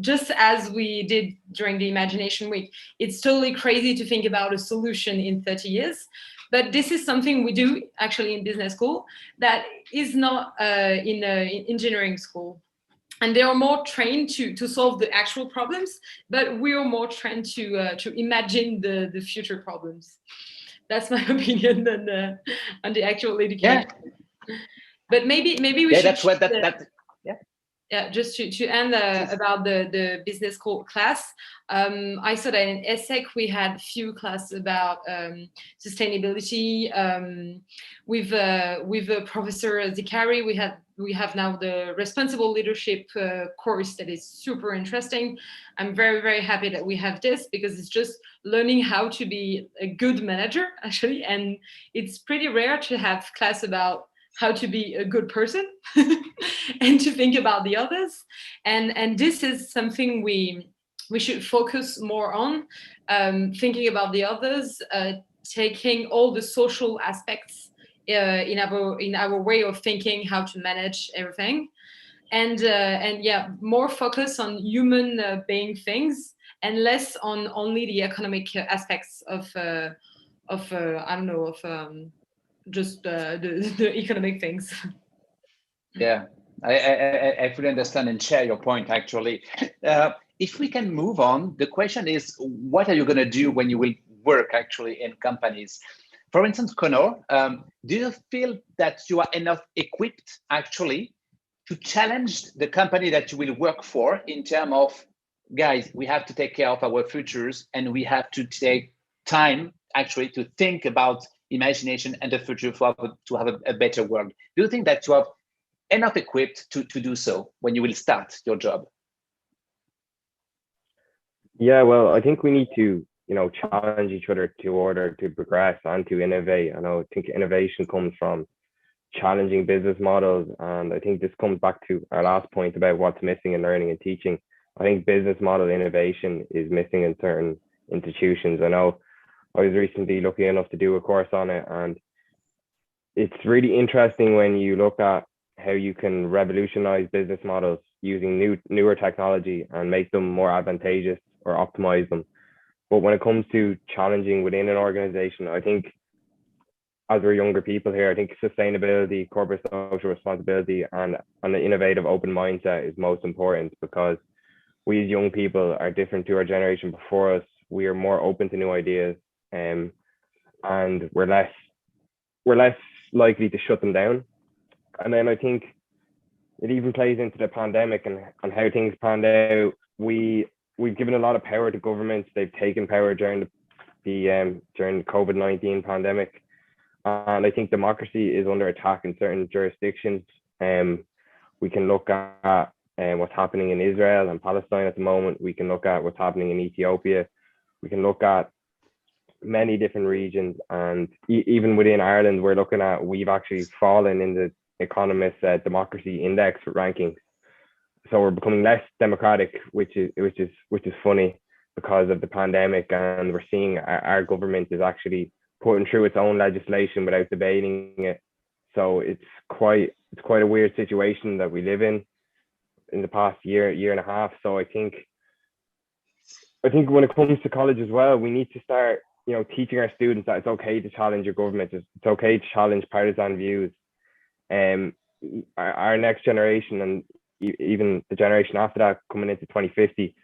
just as we did during the Imagination Week. It's totally crazy to think about a solution in 30 years, but this is something we do actually in business school that is not in engineering school. And they are more trained to solve the actual problems, but we are more trained to imagine the future problems. That's my opinion on the actual education. Yeah. But maybe we should. That's what Yeah, just to end about the business school class. I saw that in ESSEC we had a few classes about sustainability. With Professor Zicari, we have now the responsible leadership course that is super interesting. I'm very, very happy that we have this because it's just learning how to be a good manager actually, and it's pretty rare to have class about how to be a good person and to think about the others. And this is something we should focus more on, thinking about the others, taking all the social aspects in our way of thinking how to manage everything. And yeah, more focus on human being things and less on only the economic aspects of I don't know, of just the economic things. Yeah, I fully understand and share your point, actually. If we can move on, the question is, what are you going to do when you will work actually in companies? For instance, Connor, do you feel that you are enough equipped actually to challenge the company that you will work for in terms of, guys, we have to take care of our futures and we have to take time actually to think about imagination and the future to have a better world? Do you think that you are enough equipped to do so when you will start your job? Yeah, well, I think we need to, challenge each other in order to progress and to innovate. And I think innovation comes from challenging business models. And I think this comes back to our last point about what's missing in learning and teaching. I think business model innovation is missing in certain institutions. I know I was recently lucky enough to do a course on it, and it's really interesting when you look at how you can revolutionize business models using newer technology and make them more advantageous or optimize them. But when it comes to challenging within an organization, I think as we're younger people here, I think sustainability, corporate social responsibility, and an innovative open mindset is most important, because we as young people are different to our generation before us. We are more open to new ideas, and we're less likely to shut them down. And then I think it even plays into the pandemic and how things panned out. We've given a lot of power to governments. They've taken power during the COVID-19 pandemic, and I think democracy is under attack in certain jurisdictions. We can look at what's happening in Israel and Palestine at the moment. We can look at what's happening in Ethiopia. We can look at many different regions, and even within Ireland, we've actually fallen in the Economist democracy index rankings. So we're becoming less democratic, which is funny because of the pandemic, and we're seeing our government is actually putting through its own legislation without debating it. So it's quite a weird situation that we live in the past year and a half. So I think when it comes to college as well, we need to start, teaching our students that it's okay to challenge your government. It's okay to challenge partisan views. Our next generation, and even the generation after that, coming into 2050,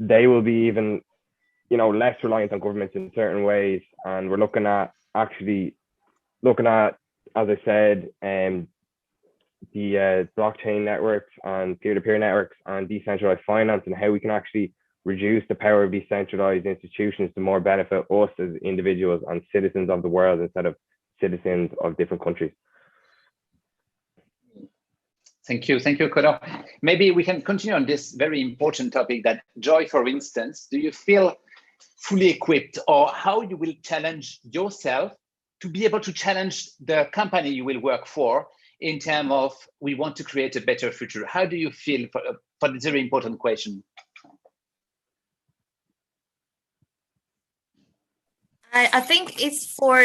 they will be even, less reliant on governments in certain ways. And we're looking at, as I said, the blockchain networks and peer-to-peer networks and decentralized finance, and how we can actually reduce the power of these centralized institutions to more benefit us as individuals and citizens of the world instead of citizens of different countries. Thank you, Conor. Maybe we can continue on this very important topic that, Joy, for instance, do you feel fully equipped, or how you will challenge yourself to be able to challenge the company you will work for in terms of, we want to create a better future? How do you feel for this very important question? I think it's for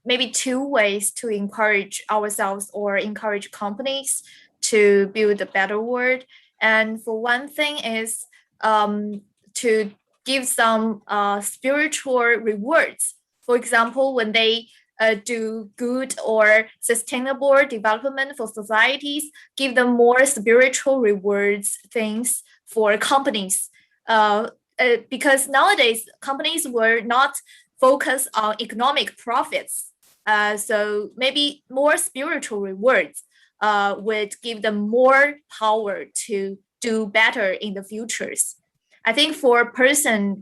maybe two ways to encourage ourselves or encourage companies to build a better world. And for one thing is to give some spiritual rewards. For example, when they do good or sustainable development for societies, give them more spiritual rewards things for companies. Because nowadays, companies were not focused on economic profits. So maybe more spiritual rewards would give them more power to do better in the futures. I think for personal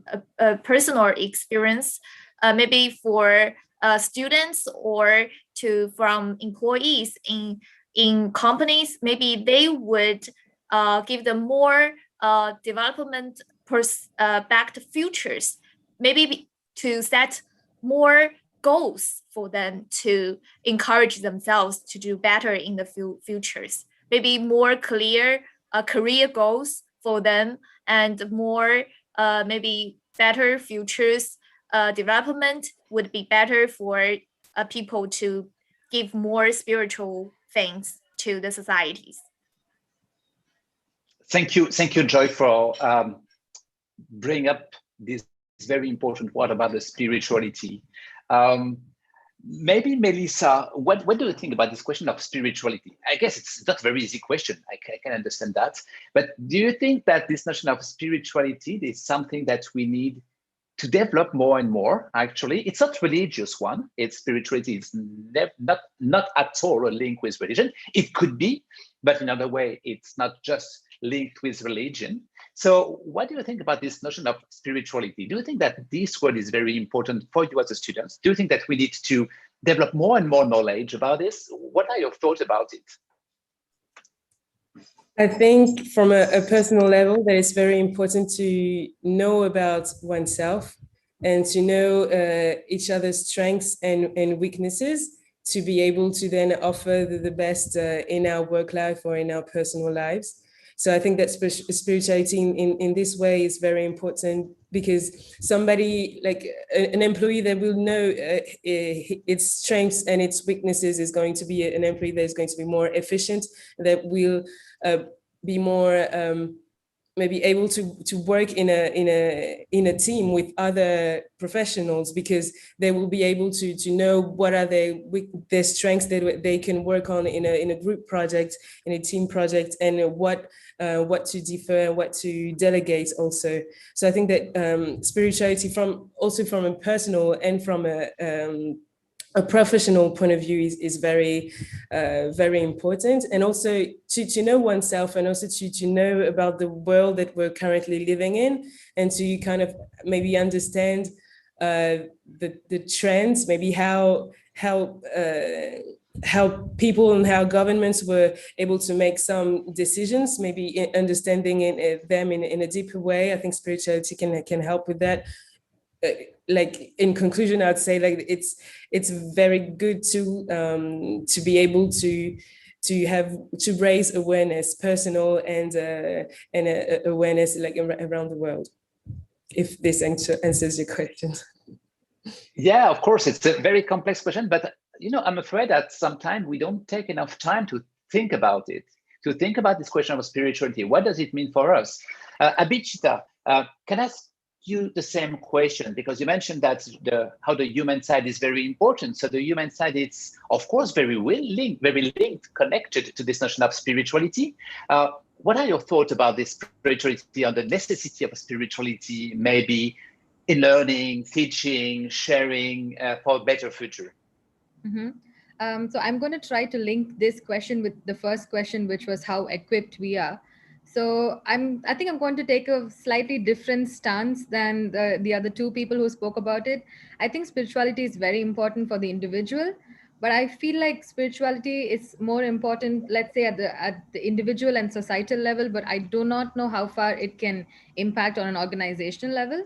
experience, maybe for students or from employees in companies, maybe they would give them more development backed futures, maybe to set more goals for them to encourage themselves to do better in the futures. Maybe more clear career goals for them, and more maybe better futures development would be better for people to give more spiritual things to the societies. Thank you, Joy, for bringing up this very important word about the spirituality. Maybe Melissa, what do you think about this question of spirituality? I guess it's not a very easy question. I can understand that. But do you think that this notion of spirituality is something that we need to develop more and more? Actually, it's not religious one. It's spirituality. It's not at all a link with religion. It could be, but in another way, it's not just linked with religion. So what do you think about this notion of spirituality? Do you think that this word is very important for you as a student? Do you think that we need to develop more and more knowledge about this? What are your thoughts about it? I think from a personal level, that it's very important to know about oneself and to know each other's strengths and weaknesses, to be able to then offer the best in our work life or in our personal lives. So I think that spirituality in this way is very important, because somebody like an employee that will know its strengths and its weaknesses is going to be an employee that is going to be more efficient, that will be more maybe able to work in a team with other professionals, because they will be able to know what are their strengths that they can work on in a group project, in a team project, and what to defer, what to delegate also. So I think that spirituality from a personal and from a professional point of view is very, very important. And also to know oneself, and also to know about the world that we're currently living in, and to kind of maybe understand the trends, maybe how how people and how governments were able to make some decisions, maybe understanding them in a deeper way. I think spirituality can help with that. Like in conclusion, I'd say like it's very good to be able to raise awareness, personal and awareness like around the world. If this answers your question. Yeah, of course, it's a very complex question, but I'm afraid that sometimes we don't take enough time to think about it, to think about this question of spirituality. What does it mean for us? Abhijita, can I ask you the same question? Because you mentioned that how the human side is very important. So the human side is, of course, very linked, connected to this notion of spirituality. What are your thoughts about this spirituality and the necessity of spirituality, maybe in learning, teaching, sharing for a better future? Mm-hmm. So I'm going to try to link this question with the first question, which was how equipped we are. So I think I'm going to take a slightly different stance than the other two people who spoke about it. I think spirituality is very important for the individual, but I feel like spirituality is more important, let's say at the individual and societal level, but I do not know how far it can impact on an organizational level.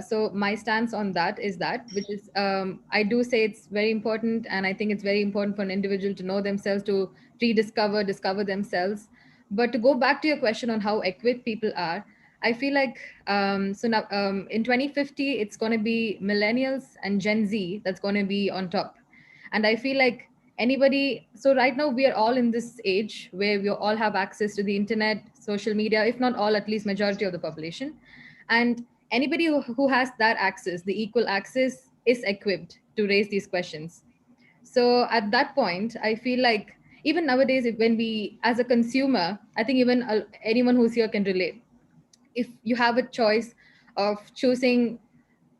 So my stance on that is which is, I do say it's very important, and I think it's very important for an individual to know themselves, to discover themselves. But to go back to your question on how equipped people are, I feel like, so now in 2050, it's going to be millennials and Gen Z that's going to be on top. And I feel like so right now we are all in this age where we all have access to the internet, social media, if not all, at least majority of the population. And anybody who has that access, the equal access, is equipped to raise these questions. So at that point, I feel like even nowadays, when we, as a consumer, I think even anyone who's here can relate. If you have a choice of choosing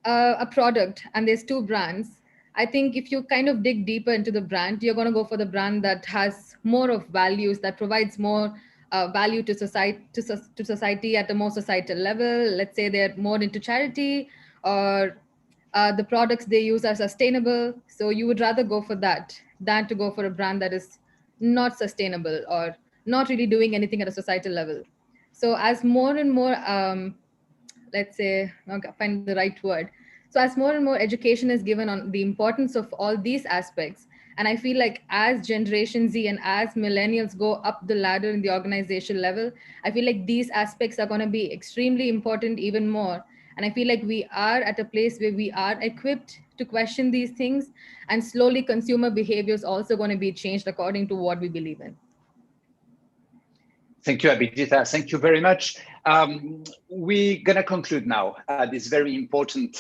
a product and there's two brands, I think if you kind of dig deeper into the brand, you're going to go for the brand that has more of values, that provides more value to society at a more societal level. Let's say they're more into charity, or the products they use are sustainable. So you would rather go for that than to go for a brand that is not sustainable or not really doing anything at a societal level. So as more and more, let's say, I'll find the right word. So as more and more education is given on the importance of all these aspects, and I feel like as Generation Z and as millennials go up the ladder in the organization level, I feel like these aspects are going to be extremely important even more. And I feel like we are at a place where we are equipped to question these things, and slowly consumer behavior is also going to be changed according to what we believe in. Thank you, Abhijita. Thank you very much. We're going to conclude now this very important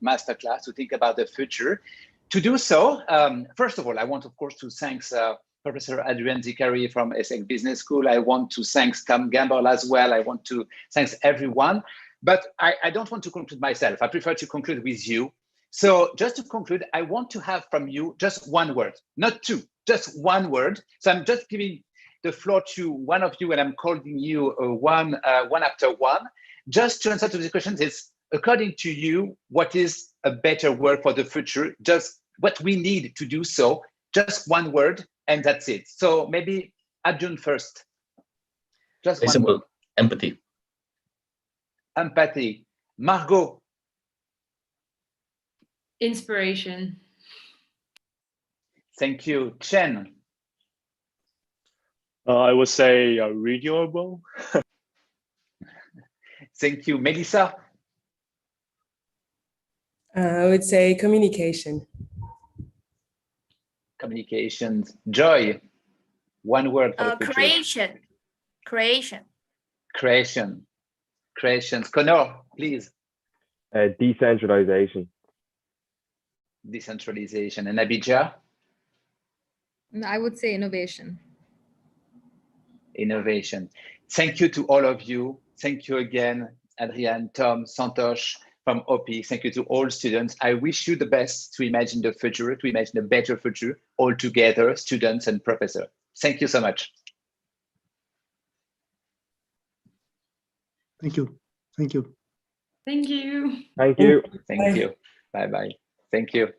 masterclass to think about the future. To do so, first of all, I want, of course, to thank Professor Adrian Zicari from ESSEC Business School. I want to thank Tom Gamble as well. I want to thank everyone. But I don't want to conclude myself. I prefer to conclude with you. So just to conclude, I want to have from you just one word, not two, just one word. So I'm just giving the floor to one of you, and I'm calling you one after one. Just to answer to these questions is, according to you, what is a better word for the future? Just what we need to do so, just one word, and that's it. So maybe Adrian first. Just very one simple. word. Empathy. Empathy. Margot. Inspiration. Thank you. Chen. I would say renewable. Thank you. Melissa. I would say communication. Communications. Joy. One word for the future. Creation. Creations. Connor, please. Decentralization. Decentralization. And Abhijit? I would say innovation. Innovation. Thank you to all of you. Thank you again, Adrian, Tom, Santosh from OPPi. Thank you to all students. I wish you the best to imagine the future, to imagine a better future all together, students and professors. Thank you so much. Thank you. Thank you. Thank you. Thank you. Thank you. Bye-bye. Thank you.